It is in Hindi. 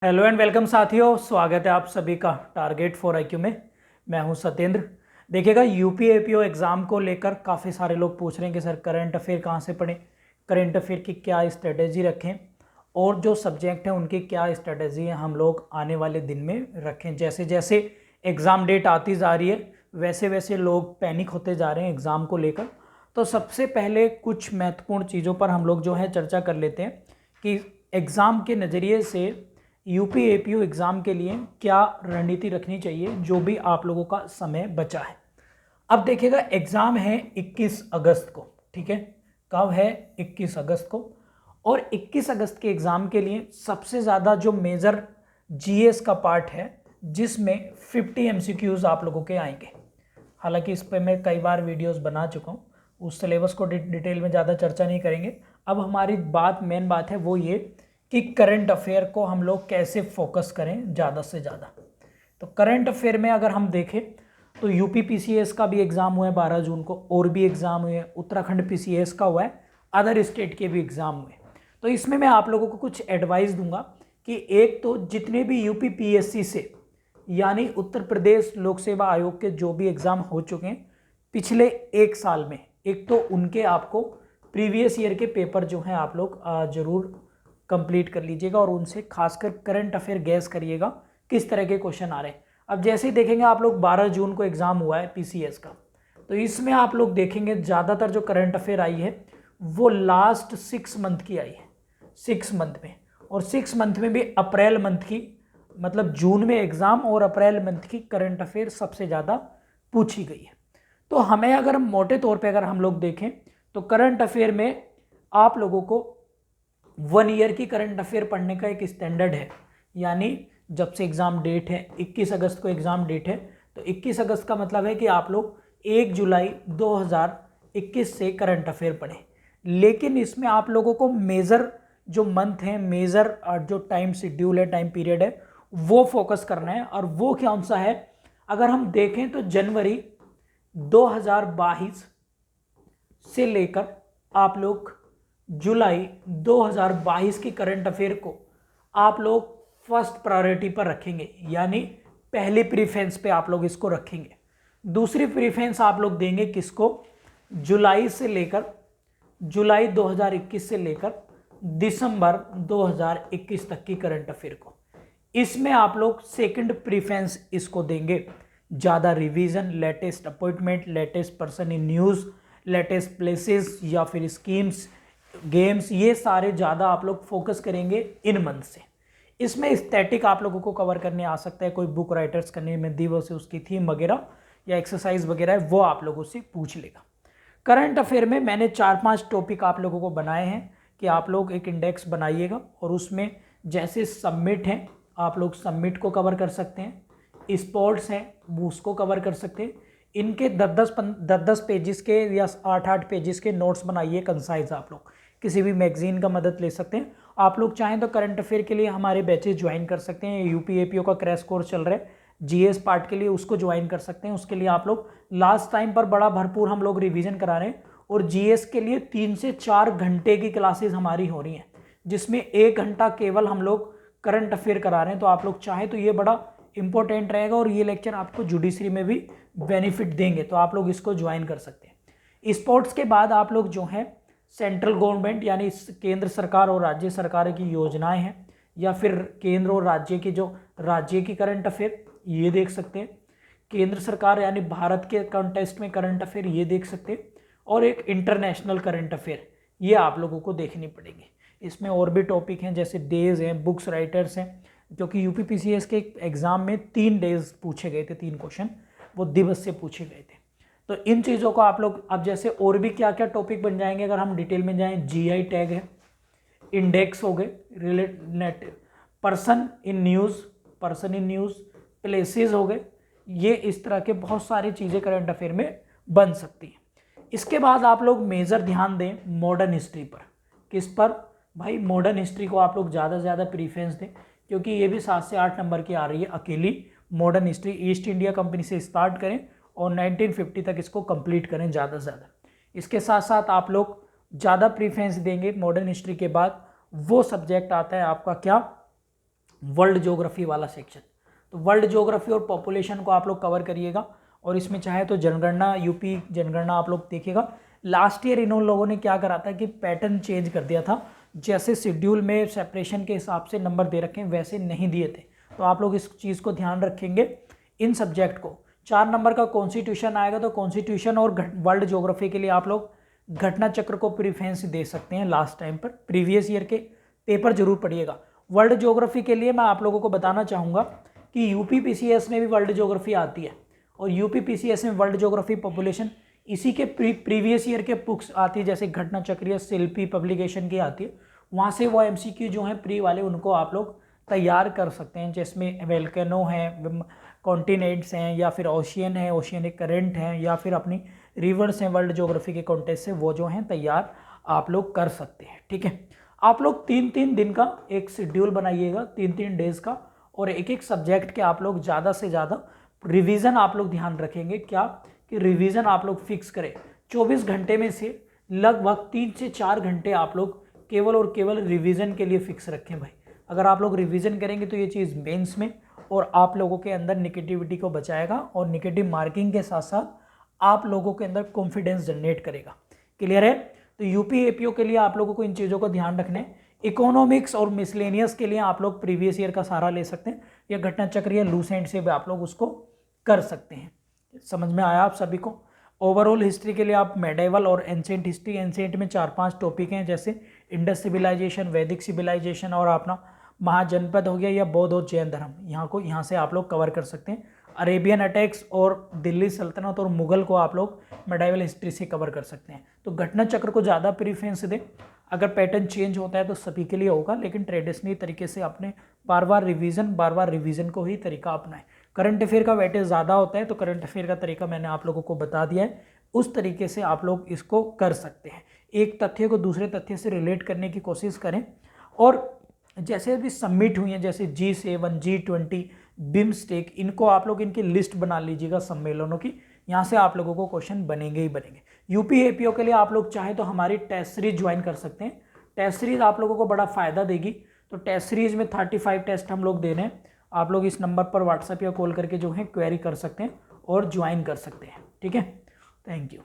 हेलो एंड वेलकम साथियों, स्वागत है आप सभी का टारगेट फॉर IQ में। मैं हूं सत्येंद्र। देखिएगा, यूपी एपीओ एग्ज़ाम को लेकर काफ़ी सारे लोग पूछ रहे हैं कि सर करंट अफेयर कहां से पढ़ें, करंट अफेयर की क्या स्ट्रेटेजी रखें और जो सब्जेक्ट हैं उनकी क्या स्ट्रेटेजी है हम लोग आने वाले दिन में रखें। जैसे जैसे एग्ज़ाम डेट आती जा रही है वैसे वैसे लोग पैनिक होते जा रहे हैं एग्ज़ाम को लेकर। तो सबसे पहले कुछ महत्वपूर्ण चीज़ों पर हम लोग जो है चर्चा कर लेते हैं कि एग्ज़ाम के नज़रिए से यूपी एपीओ एग्ज़ाम के लिए क्या रणनीति रखनी चाहिए जो भी आप लोगों का समय बचा है। अब देखिएगा, एग्ज़ाम है 21 अगस्त को, ठीक है। कब है? 21 अगस्त को। और 21 अगस्त के एग्ज़ाम के लिए सबसे ज़्यादा जो मेजर जीएस का पार्ट है जिसमें 50 एमसीक्यूज़ आप लोगों के आएंगे। हालांकि इस पर मैं कई बार वीडियोस बना चुका हूँ, उस सिलेबस को डिटेल में ज़्यादा चर्चा नहीं करेंगे। अब हमारी मेन बात है वो ये कि करंट अफेयर को हम लोग कैसे फोकस करें ज़्यादा से ज़्यादा। तो करंट अफेयर में अगर हम देखें तो यूपी पीसीएस का भी एग्ज़ाम हुआ है 12 जून को, और भी एग्ज़ाम हुए हैं, उत्तराखंड पीसीएस का हुआ है, अदर स्टेट के भी एग्ज़ाम हुए। तो इसमें मैं आप लोगों को कुछ एडवाइस दूंगा कि एक तो जितने भी यूपी पीएससी से यानी उत्तर प्रदेश लोक सेवा आयोग के जो भी एग्ज़ाम हो चुके हैं पिछले एक साल में, एक तो उनके आपको प्रीवियस ईयर के पेपर जो हैं आप लोग ज़रूर कंप्लीट कर लीजिएगा और उनसे खासकर करंट अफेयर गैस करिएगा किस तरह के क्वेश्चन आ रहे हैं। अब जैसे ही देखेंगे आप लोग 12 जून को एग्ज़ाम हुआ है पीसीएस का, तो इसमें आप लोग देखेंगे ज़्यादातर जो करंट अफेयर आई है वो लास्ट 6 मंथ की आई है, 6 मंथ में। और 6 मंथ में भी अप्रैल मंथ की, मतलब जून में एग्ज़ाम और अप्रैल मंथ की करंट अफेयर सबसे ज़्यादा पूछी गई है। तो हमें अगर मोटे तौर पे अगर हम लोग देखें तो करंट अफेयर में आप लोगों को 1 ईयर की करंट अफेयर पढ़ने का एक स्टैंडर्ड है। यानी जब से एग्ज़ाम डेट है 21 अगस्त को एग्ज़ाम डेट है, तो 21 अगस्त का मतलब है कि आप लोग 1 जुलाई 2021 से करंट अफेयर पढ़ें। लेकिन इसमें आप लोगों को मेजर जो मंथ है, मेजर जो टाइम शेड्यूल है, टाइम पीरियड है, वो फोकस करना है। और वो कौन सा है? अगर हम देखें तो जनवरी 2022 से लेकर आप लोग जुलाई 2022 की करंट अफेयर को आप लोग फर्स्ट प्रायोरिटी पर रखेंगे, यानी पहली प्रीफरेंस पे आप लोग इसको रखेंगे। दूसरी प्रीफरेंस आप लोग देंगे किसको? जुलाई 2021 से लेकर दिसंबर 2021 तक की करंट अफेयर को। इसमें आप लोग सेकंड प्रीफरेंस इसको देंगे। ज़्यादा revision, latest appointment, latest person in news, latest places या फिर स्कीम्स, गेम्स, ये सारे ज़्यादा आप लोग फोकस करेंगे इन मंथ से। इसमें स्टैटिक आप लोगों को कवर करने आ सकता है, कोई बुक राइटर्स करने में दिवस उसकी थीम वगैरह या एक्सरसाइज वगैरह है, वो आप लोगों से पूछ लेगा। करंट अफेयर में मैंने 4-5 टॉपिक आप लोगों को बनाए हैं कि आप लोग एक इंडेक्स बनाइएगा और उसमें जैसे सबमिट हैं आप लोग सबमिट को कवर कर सकते हैं, स्पोर्ट्स हैं वो उसको कवर कर सकते हैं। इनके 10-10 पेजेस के या 8-8 पेजेस के नोट्स बनाइए कंसाइज। आप लोग किसी भी मैगजीन का मदद ले सकते हैं। आप लोग चाहें तो करंट अफेयर के लिए हमारे बैचेस ज्वाइन कर सकते हैं। यूपी एपीओ का क्रैश कोर्स चल रहा है जीएस पार्ट के लिए, उसको ज्वाइन कर सकते हैं। उसके लिए आप लोग लास्ट टाइम पर बड़ा भरपूर हम लोग रिवीजन करा रहे हैं और जीएस के लिए 3 से 4 घंटे की क्लासेस हमारी हो रही हैं, जिसमें 1 घंटा केवल हम लोग करंट अफेयर करा रहे हैं। तो आप लोग चाहें तो ये बड़ा इंपॉर्टेंट रहेगा और ये लेक्चर आपको जुडिशरी में भी बेनिफिट देंगे, तो आप लोग इसको ज्वाइन कर सकते हैं। स्पोर्ट्स के बाद आप लोग जो हैं सेंट्रल गवर्नमेंट यानी केंद्र सरकार और राज्य सरकार की योजनाएं हैं या फिर केंद्र और राज्य की जो राज्य की करंट अफेयर ये देख सकते हैं, केंद्र सरकार यानी भारत के कॉन्टेक्स्ट में करंट अफेयर ये देख सकते हैं, और एक इंटरनेशनल करंट अफेयर ये आप लोगों को देखनी पड़ेगी। इसमें और भी टॉपिक हैं जैसे डेज हैं, बुक्स राइटर्स हैं, क्योंकि यूपी पीसीएस के एग्ज़ाम में 3 डेज पूछे गए थे, 3 क्वेश्चन वो दिवस से पूछे गए थे। तो इन चीज़ों को आप लोग, अब जैसे और भी क्या क्या टॉपिक बन जाएंगे अगर हम डिटेल में जाएं, जीआई टैग है, इंडेक्स हो गए, relate person in news, places हो गए, ये इस तरह के बहुत सारी चीज़ें करंट अफेयर में बन सकती हैं। इसके बाद आप लोग मेजर ध्यान दें मॉडर्न हिस्ट्री पर। किस पर भाई? मॉडर्न हिस्ट्री को आप लोग ज़्यादा से ज़्यादा प्रीफरेंस दें, क्योंकि ये भी 7 से 8 नंबर की आ रही है अकेली modern history. East India company से स्टार्ट करें और 1950 तक इसको कंप्लीट करें ज़्यादा से ज़्यादा। इसके साथ साथ आप लोग ज़्यादा प्रीफरेंस देंगे मॉडर्न हिस्ट्री के बाद वो सब्जेक्ट आता है आपका क्या? वर्ल्ड ज्योग्राफी वाला सेक्शन। तो वर्ल्ड ज्योग्राफी और पॉपुलेशन को आप लोग कवर करिएगा, और इसमें चाहे तो जनगणना, यूपी जनगणना आप लोग देखिएगा। लास्ट ईयर इन लोगों ने क्या करा था कि पैटर्न चेंज कर दिया था, जैसे शेड्यूल में सेपरेशन के हिसाब से नंबर दे रखे हैं वैसे नहीं दिए थे। तो आप लोग इस चीज़ को ध्यान रखेंगे इन सब्जेक्ट को। 4 नंबर का कॉन्स्टिट्यूशन आएगा, तो कॉन्स्टिट्यूशन और वर्ल्ड ज्योग्राफी के लिए आप लोग घटना चक्र को प्रीफरेंस दे सकते हैं लास्ट टाइम पर। प्रीवियस ईयर के पेपर जरूर पढ़िएगा। वर्ल्ड ज्योग्राफी के लिए मैं आप लोगों को बताना चाहूँगा कि यूपी पीसीएस में भी वर्ल्ड ज्योग्राफी आती है, और यूपी पीसीएस में वर्ल्ड ज्योग्राफी पॉपुलेशन इसी के प्रीवियस ईयर के बुक्स आती है, जैसे घटना चक्र या शिल्पी पब्लिकेशन की आती है। वहाँ से वो एमसीक्यू जो हैं प्री वाले उनको आप लोग तैयार कर सकते हैं, जिसमें वेल्केनो हैं, कॉन्टिनेंट्स हैं, या फिर ओशियन है, ओशियनिक करंट हैं, या फिर अपनी रिवर्स हैं वर्ल्ड ज्योग्राफी के कॉन्टेक्स्ट से, वो जो हैं तैयार आप लोग कर सकते हैं। ठीक है, आप लोग 3-3 दिन का एक शेड्यूल बनाइएगा, 3-3 डेज का, और एक एक सब्जेक्ट के आप लोग ज़्यादा से ज़्यादा रिवीजन आप लोग ध्यान रखेंगे। क्या कि रिवीजन आप लोग फिक्स करें। 24 घंटे में से लगभग 3 से 4 घंटे आप लोग केवल और केवल रिवीजन के लिए फिक्स रखें भाई। अगर आप लोग रिवीजन करेंगे तो ये चीज़ मेंस में और आप लोगों के अंदर निगेटिविटी को बचाएगा, और निगेटिव मार्किंग के साथ साथ आप लोगों के अंदर कॉन्फिडेंस जनरेट करेगा। क्लियर है? तो यूपी एपीओ के लिए आप लोगों को इन चीज़ों को ध्यान रखना है। इकोनॉमिक्स और मिसलेनियस के लिए आप लोग प्रीवियस ईयर का सहारा ले सकते हैं, या घटना चक्र या लूसेंट से भी आप लोग उसको कर सकते हैं। समझ में आया आप सभी को? ओवरऑल हिस्ट्री के लिए आप मेडिवल और एंशिएंट हिस्ट्री, एंशिएंट में 4-5 टॉपिक हैं, जैसे इंडस सिविलाइजेशन, वैदिक सिविलाइजेशन, और अपना महाजनपद हो गया, या बौद्ध और जैन धर्म, यहाँ से आप लोग कवर कर सकते हैं। अरेबियन अटैक्स और दिल्ली सल्तनत और मुगल को आप लोग मेडिवल हिस्ट्री से कवर कर सकते हैं। तो घटना चक्र को ज़्यादा प्रीफरेंस दें। अगर पैटर्न चेंज होता है तो सभी के लिए होगा, लेकिन ट्रेडिशनली तरीके से अपने बार बार रिवीजन को ही तरीका अपनाएं। करंट अफेयर का वेटेज ज़्यादा होता है, तो करंट अफेयर का तरीका मैंने आप लोगों को बता दिया है, उस तरीके से आप लोग इसको कर सकते हैं। एक तथ्य को दूसरे तथ्य से रिलेट करने की कोशिश करें, और जैसे भी सबमिट हुई हैं, जैसे G7, G20, बिम्स्टेक, इनको आप लोग इनकी लिस्ट बना लीजिएगा सम्मेलनों की। यहाँ से आप लोगों को क्वेश्चन बनेंगे ही बनेंगे। यूपी एपीओ के लिए आप लोग चाहें तो हमारी टेस्ट सीरीज ज्वाइन कर सकते हैं। टेस्ट सीरीज आप लोगों को बड़ा फ़ायदा देगी। तो टेस्ट सीरीज में 35 टेस्ट हम लोग दे रहे हैं। आप लोग इस नंबर पर व्हाट्सएप या कॉल करके जो है क्वेरी कर सकते हैं और ज्वाइन कर सकते हैं। ठीक है, थैंक यू।